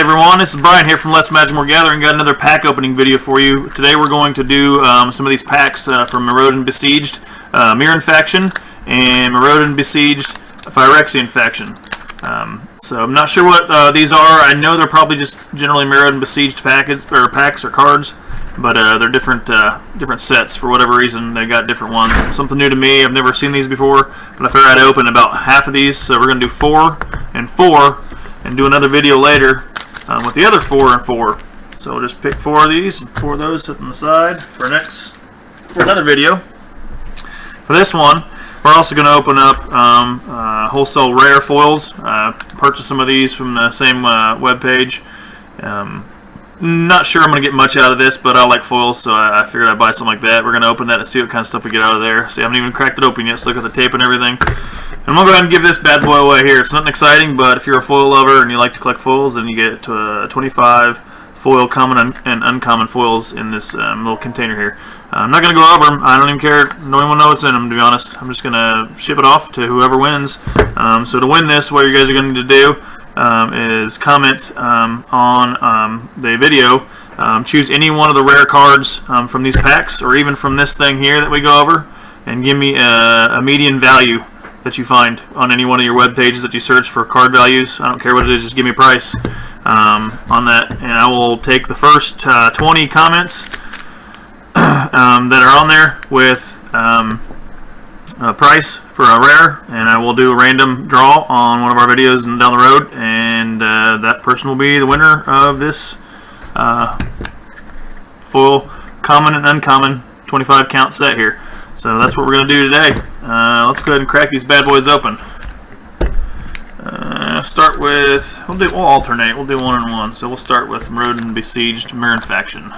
everyone, this is Brian here from Less Magic More Gathering. Got another pack opening video for you. Today we're going to do some of these packs from Mirrodin Besieged, Mirrodin faction, and Mirrodin Besieged Phyrexian faction. So I'm not sure what these are. I know they're probably just generally Mirrodin Besieged packs or cards, but they're different sets for whatever reason. They got different ones. Something new to me. I've never seen these before, but I figured I'd open about half of these. So we're going to do 4 and 4, and do another video later with the other 4 and 4. So we'll just pick 4 of these and 4 of those, set them aside for another video. For this one, we're also going to open up wholesale rare foils. Purchase some of these from the same web page. Not sure I'm going to get much out of this, but I like foils, so I figured I'd buy something like that. We're going to open that and see what kind of stuff we get out of there. See, I haven't even cracked it open yet, so look at the tape and everything. And I'm going to go ahead and give this bad boy away here. It's nothing exciting, but if you're a foil lover and you like to collect foils, then you get 25 foil common and uncommon foils in this little container here. I'm not going to go over them. I don't even care. No one will know what's in them, to be honest. I'm just going to ship it off to whoever wins. So to win this, what you guys are going to need to do is comment on the video. Choose any one of the rare cards from these packs, or even from this thing here that we go over, and give me a median value that you find on any one of your web pages that you search for card values. I don't care what it is, just give me a price on that, and I will take the first 20 comments that are on there with a price for a rare, and I will do a random draw on one of our videos down the road, and that person will be the winner of this full common and uncommon 25 count set here. So that's what we're going to do today. Let's go ahead and crack these bad boys open. Start with, we'll alternate, we'll do 1 and 1. So we'll start with Mirrodin Besieged Mirrodin faction.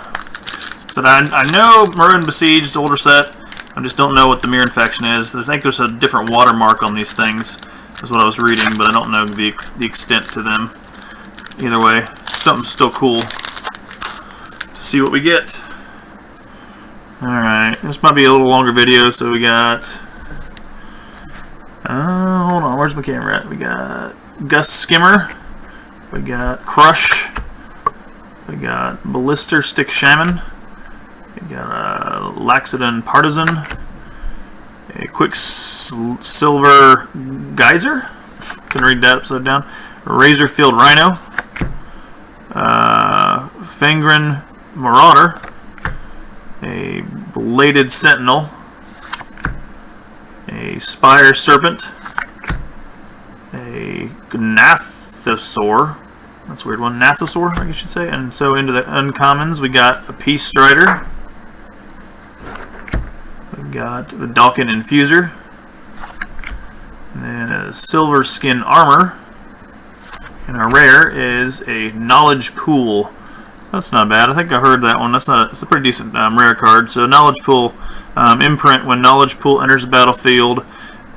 So I know Mirrodin Besieged, older set. I just don't know what the Mirrodin faction is. I think there's a different watermark on these things, is what I was reading, but I don't know the extent to them. Either way, something's still cool to see what we get. Alright, this might be a little longer video, so we got... hold on, where's my camera at? We got Gust Skimmer, we got Crush, we got Ballister Stick Shaman, we got Laxodon Partisan, a Quicksilver Geyser, couldn't read that upside down, Razorfield Rhino, Fangren Marauder, a Bladed Sentinel, a Spire Serpent, a Gnathosaur, that's a weird one, Gnathosaur I guess you should say, and so into the uncommons we got a Peace Strider, we got the Dalkin Infuser, and then a Silver Skin Armor, and our rare is a Knowledge Pool. That's not bad. I think I heard that one. It's a pretty decent rare card. So Knowledge Pool, imprint. When Knowledge Pool enters the battlefield,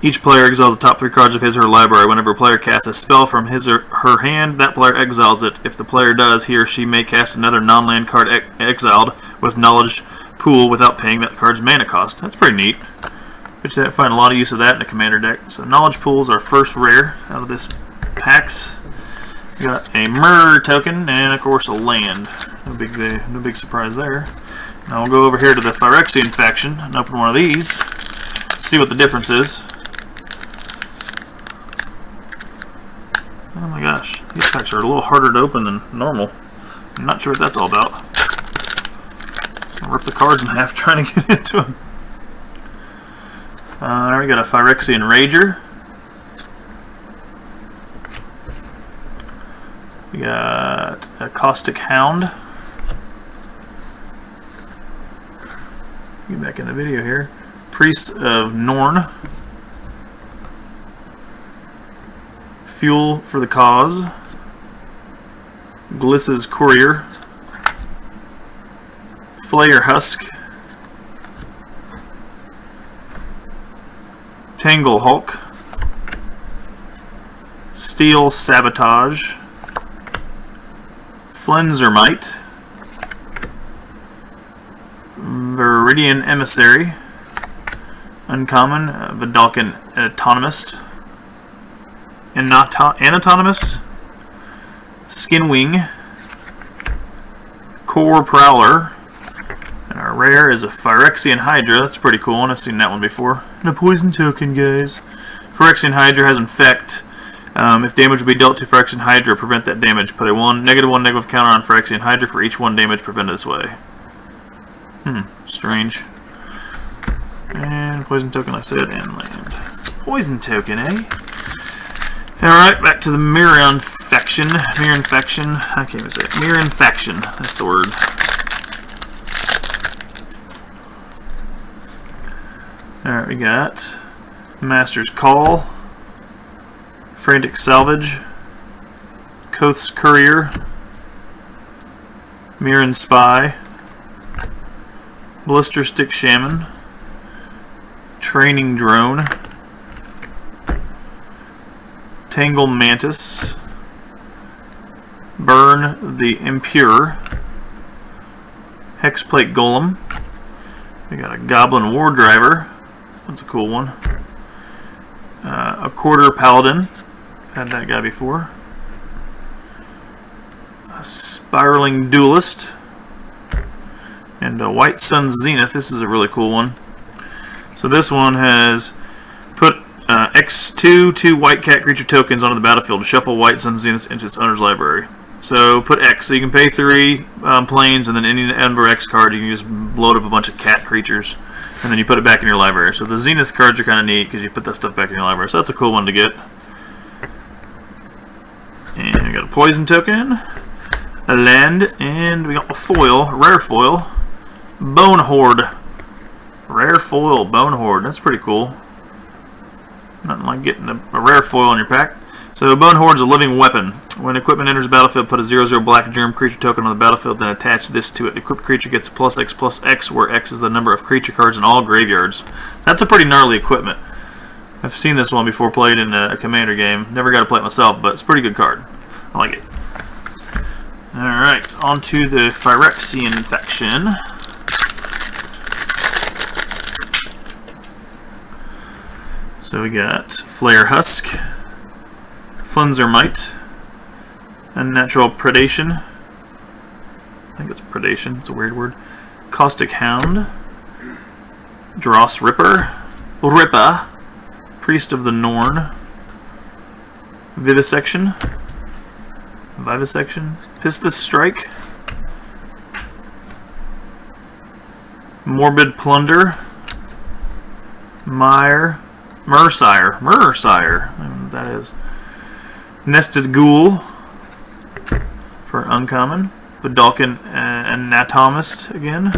each player exiles the top 3 cards of his or her library. Whenever a player casts a spell from his or her hand, that player exiles it. If the player does, he or she may cast another non-land card exiled with Knowledge Pool without paying that card's mana cost. That's pretty neat. Bet you find a lot of use of that in a commander deck. So Knowledge Pool is our first rare out of this packs. We got a Mirror token, and of course a land. No big surprise there. Now we'll go over here to the Phyrexian faction and open one of these. See what the difference is. Oh my gosh, these packs are a little harder to open than normal. I'm not sure what that's all about. I'll rip the cards in half trying to get into them. We got a Phyrexian Rager. We got a Caustic Hound. Get back in the video here. Priest of Norn. Fuel for the Cause. Gliss's Courier. Flayer Husk. Tangle Hulk. Steel Sabotage. Flenzermite, Viridian Emissary, uncommon, Vidalcan Autonomist, Anatonomist, Skinwing, Core Prowler. And our rare is a Phyrexian Hydra. That's pretty cool, and I've seen that one before. And a poison token, guys. Phyrexian Hydra has Infect. If damage would be dealt to Phyrexian Hydra, prevent that damage. Put a -1 negative counter on Phyrexian Hydra for each 1 damage prevented this way. Strange. And poison token, like I said, and land. Poison token, eh? Alright, back to the Mirrodin faction. Mirrodin faction. I can't even say it. Mirrodin faction. That's the word. Alright, we got Master's Call, Frantic Salvage, Koth's Courier, Mirrodin Spy, Blister Stick Shaman, Training Drone, Tangle Mantis, Burn the Impure, Hexplate Golem. We got a Goblin War Driver. That's a cool one. A Quarter Paladin. Had that guy before. A Spiraling Duelist. And a White Sun Zenith. This is a really cool one. So this one has put X2 2 white cat creature tokens onto the battlefield to shuffle White Sun Zenith into its owner's library. So put X, so you can pay 3 planes, and then any number X card, you can just load up a bunch of cat creatures, and then you put it back in your library. So the Zenith cards are kind of neat because you put that stuff back in your library. So that's a cool one to get. And we got a poison token, a land, and we got a foil, rare foil, Bone Horde. Rare foil, Bone Horde. That's pretty cool. Nothing like getting a rare foil in your pack. So Bone Horde is a living weapon. When equipment enters the battlefield, put a 0/0 black germ creature token on the battlefield, then attach this to it. The equipped creature gets a +X/+X, where X is the number of creature cards in all graveyards. That's a pretty gnarly equipment. I've seen this one before, played in a Commander game. Never got to play it myself, but it's a pretty good card. I like it. Alright, on to the Phyrexian faction. So we got Flare Husk, Funzermite, Unnatural Predation. I think it's Predation, it's a weird word. Caustic Hound, Dross Ripper, Priest of the Norn, Vivisection, Pistis Strike, Morbid Plunder, Mursire, I don't know what that is. Nested Ghoul for uncommon. Vidalcan Anatomist again.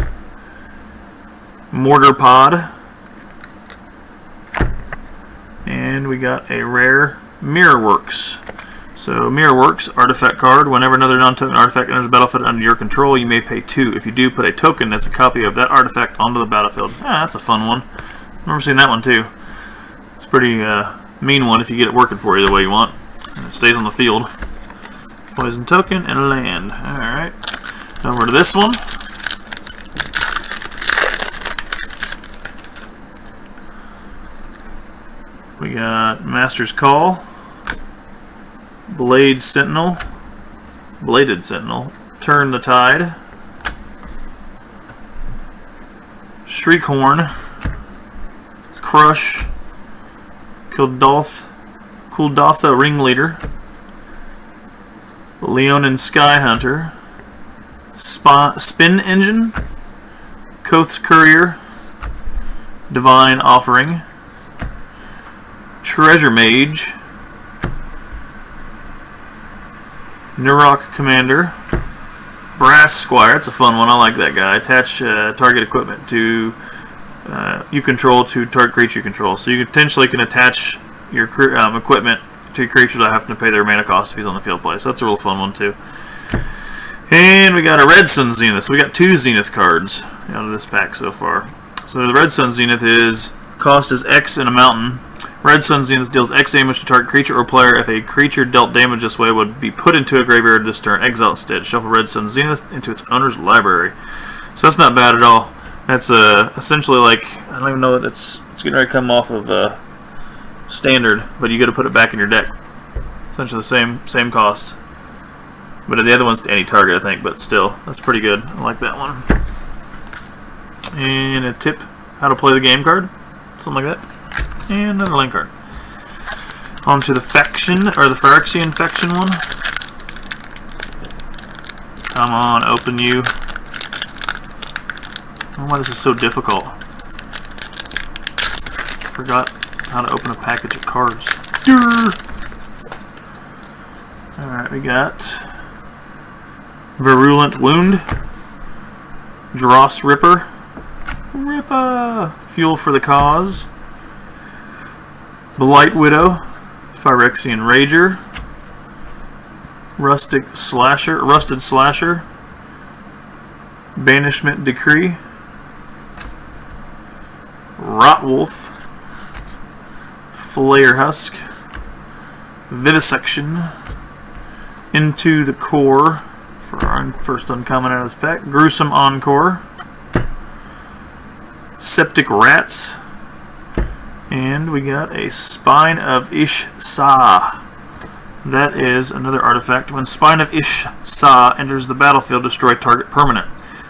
Mortar Pod. And we got a rare Mirrorworks. So Mirrorworks, artifact card. Whenever another non-token artifact enters the battlefield under your control, you may pay 2. If you do, put a token that's a copy of that artifact onto the battlefield. That's a fun one. I remember seeing that one too. It's a pretty mean one if you get it working for you the way you want. And it stays on the field. Poison token and a land. Alright. Over to this one. We got Master's Call, Bladed Sentinel, Turn the Tide, Shriekhorn, Crush, Kuldotha Ringleader, Leonin Sky Hunter, Spin Engine, Koth's Courier, Divine Offering, Treasure Mage, Nurok Commander, Brass Squire. That's a fun one. I like that guy. Attach target equipment to you control to target creature you control. So you potentially can attach your equipment to creatures that have to pay their mana cost if he's on the field play. So that's a real fun one too. And we got a Red Sun Zenith. So we got 2 Zenith cards out of this pack so far. So the Red Sun Zenith is cost is X in a mountain. Red Sun Zenith deals X damage to target creature or player. If a creature dealt damage this way would be put into a graveyard this turn, exile instead. Shuffle Red Sun Zenith into its owner's library. So that's not bad at all. That's essentially like, I don't even know that it's getting ready to come off of standard, but you got to put it back in your deck. Essentially the same cost. But the other one's to any target, I think. But still, that's pretty good. I like that one. And a tip, how to play the game card. Something like that. And another lane card. On to the faction, or the Phyrexian faction one. Come on, open you. I don't know why this is so difficult. Forgot how to open a package of cards. Alright, we got Virulent Wound, Dross Ripper, Fuel for the Cause, Blight Widow, Phyrexian Rager, Rusted Slasher, Banishment Decree, Rotwolf, Flayer Husk, Vivisection, Into the Core for our first uncommon out of this pack, Gruesome Encore, Septic Rats, and we got a Spine of Ish-Sa. That is another artifact. When Spine of Ish-Sa enters the battlefield, destroy target permanent.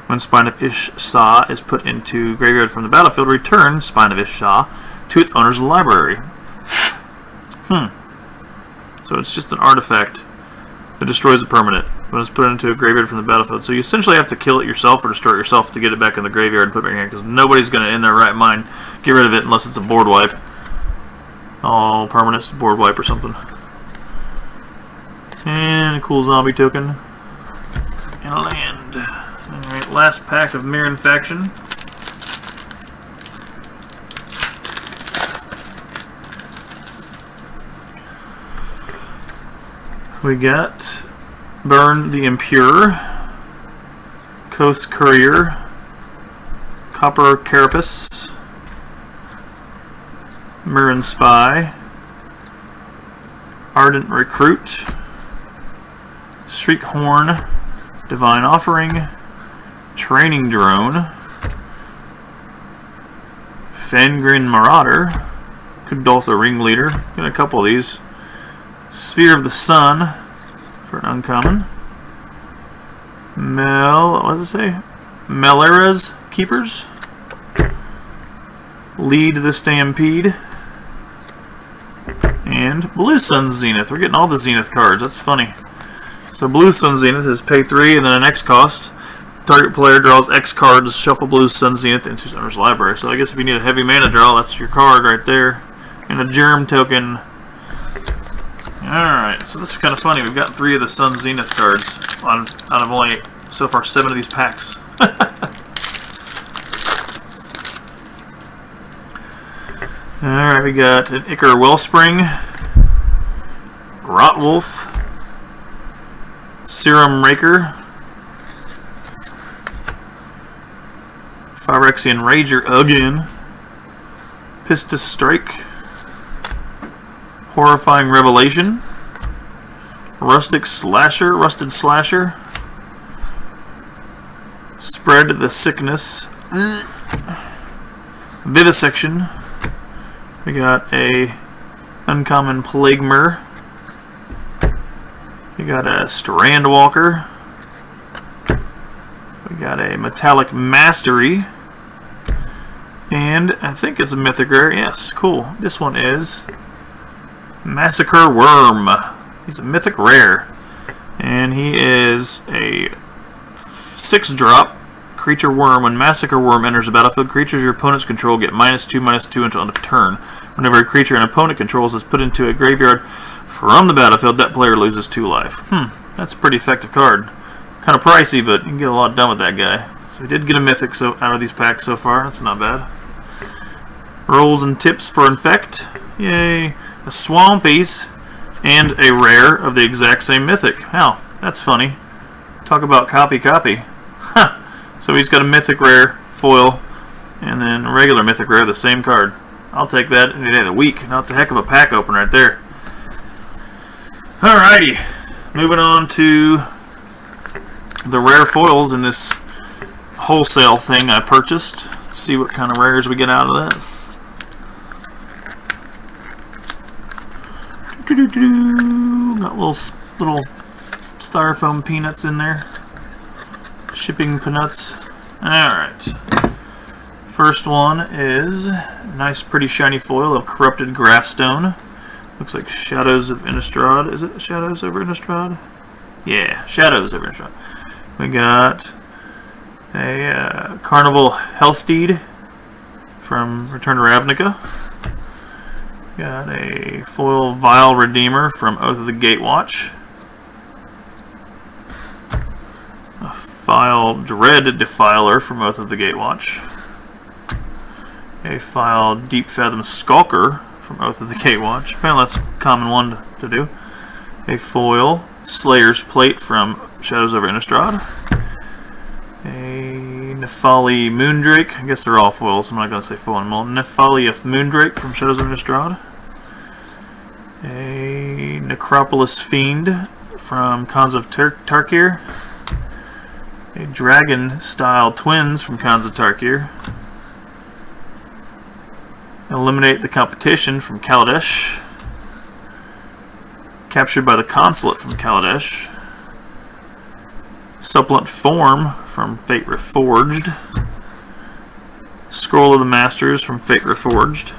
When Spine of Ish-Sa is put into graveyard from the battlefield, return Spine of Ish-Sa to its owner's library. So it's just an artifact that destroys a permanent when it's put into a graveyard from the battlefield. So you essentially have to kill it yourself or destroy it yourself to get it back in the graveyard and put it back in here, because nobody's going to, in their right mind, get rid of it unless it's a board wipe. All permanents, board wipe or something. And a cool zombie token. And a land. Alright, last pack of Mirrodin faction. We got Burn the Impure, Coast Courier, Copper Carapace, Mirrodin Spy, Ardent Recruit, Shriek Horn, Divine Offering, Training Drone, Fangren Marauder, Kudoltha Ringleader, got a couple of these, Sphere of the Sun for an uncommon, what does it say? Melera's Keepers, Lead the Stampede, and Blue Sun Zenith. We're getting all the Zenith cards, that's funny. So Blue Sun Zenith is pay 3 and then an X cost. Target player draws X cards, shuffle Blue Sun Zenith into his owner's library. So I guess if you need a heavy mana draw, that's your card right there. And a Germ token. Alright, so this is kind of funny. We've got 3 of the Sun Zenith cards out of only, so far, 7 of these packs. Alright, we got an Ichor Wellspring, Rotwolf, Serum Raker, Phyrexian Rager again, Pistis Strike, Horrifying Revelation, Rusted Slasher, Spread the Sickness, Vivisection, we got a uncommon Plaguemur, we got a Strandwalker, we got a Metallic Mastery, and I think it's a mythic rare. Yes, cool. This one is Massacre Worm. He's a mythic rare, and he is a 6-drop creature worm. When Massacre Worm enters the battlefield, creatures your opponents control get -2/-2 until end of turn. Whenever a creature an opponent controls is put into a graveyard from the battlefield, that player loses 2 life. That's a pretty effective card. Kind of pricey, but you can get a lot done with that guy. So we did get a mythic out of these packs so far. That's not bad. Rolls and tips for Infect. Yay. A Swampies and a rare of the exact same mythic. Wow, that's funny. Talk about copy. Huh. So he's got a mythic rare foil and then a regular mythic rare, the same card. I'll take that any day of the week. Now it's a heck of a pack open right there. Alrighty, moving on to the rare foils in this wholesale thing I purchased. Let's see what kind of rares we get out of this. Got little styrofoam peanuts in there. Shipping peanuts. Alright. First one is a nice, pretty shiny foil of Corrupted Graphstone. Looks like Shadows of Innistrad. Is it Shadows over Innistrad? Yeah, Shadows over Innistrad. We got a Carnival Hellsteed from Return to Ravnica. Got a foil Vile Redeemer from Oath of the Gatewatch. A foil Dread Defiler from Oath of the Gatewatch. A foil Deep Fathom Skulker from Oath of the Gatewatch. Apparently that's a common one to do. A foil Slayer's Plate from Shadows over Innistrad. A Nefali Moondrake. I guess they're all foils, so I'm not going to say foil anymore. Nefali of Moondrake from Shadows of Innistrad. A Necropolis Fiend from Khans of Tarkir. A Dragon Style Twins from Khans of Tarkir. Eliminate the Competition from Kaladesh. Captured by the Consulate from Kaladesh. Supplant Form from Fate Reforged. Scroll of the Masters from Fate Reforged.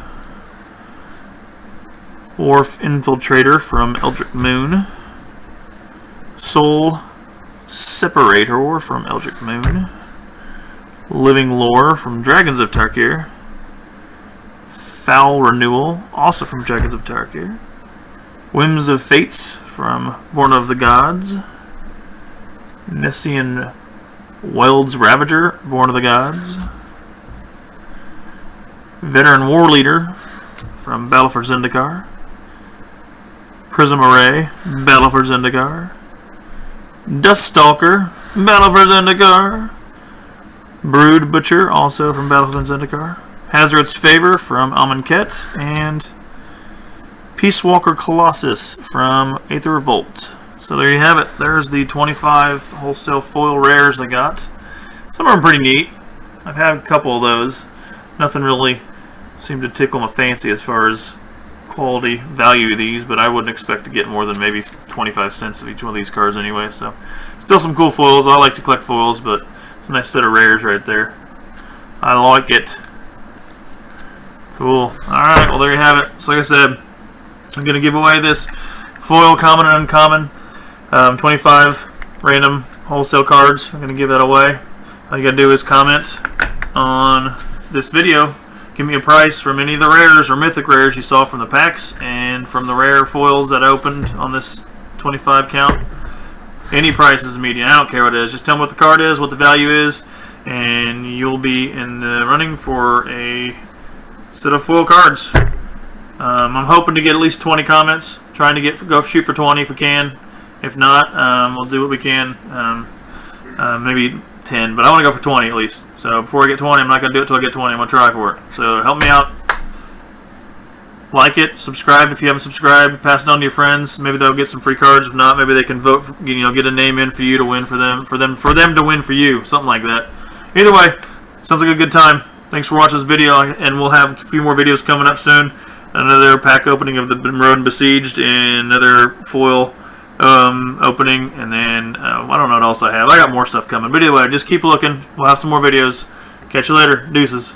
Wharf Infiltrator from Eldritch Moon. Soul Separator from Eldritch Moon. Living Lore from Dragons of Tarkir. Foul Renewal, also from Dragons of Tarkir. Whims of Fates from Born of the Gods. Nessian Weld's Ravager, Born of the Gods. Veteran War Leader from Battle for Zendikar. Prism Array, Battle for Zendikar. Duststalker, Battle for Zendikar. Brood Butcher, also from Battle for Zendikar. Hazard's Favor from Amonkhet, and Peace Walker Colossus from Aether Revolt. So there you have it. There's the 25 wholesale foil rares I got. Some of them are pretty neat. I've had a couple of those. Nothing really seemed to tickle my fancy as far as quality value of these, but I wouldn't expect to get more than maybe 25 cents of each one of these cards anyway. So still some cool foils. I like to collect foils, but it's a nice set of rares right there. I like it. Cool. Alright, well there you have it. So like I said, I'm going to give away this foil common and uncommon 25 random wholesale cards. I'm going to give that away. All you got to do is comment on this video. Give me a price from any of the rares or mythic rares you saw from the packs and from the rare foils that opened on this 25 count. Any price is median. I don't care what it is. Just tell me what the card is, what the value is, and you'll be in the running for a set of foil cards. I'm hoping to get at least 20 comments. Trying to go shoot for 20 if we can. If not, we'll do what we can. Maybe 10, but I want to go for 20 at least. So before I get 20, I'm not going to do it until I get 20. I'm going to try for it. So help me out. Like it, subscribe if you haven't subscribed, pass it on to your friends. Maybe they'll get some free cards. If not, maybe they can vote. Get a name in for you to win for them to win for you, something like that. Either way, sounds like a good time. Thanks for watching this video, and we'll have a few more videos coming up soon. Another pack opening of the Mirrodin Besieged, and another foil opening, and then I don't know what else I have. I got more stuff coming. But anyway, just keep looking. We'll have some more videos. Catch you later. Deuces.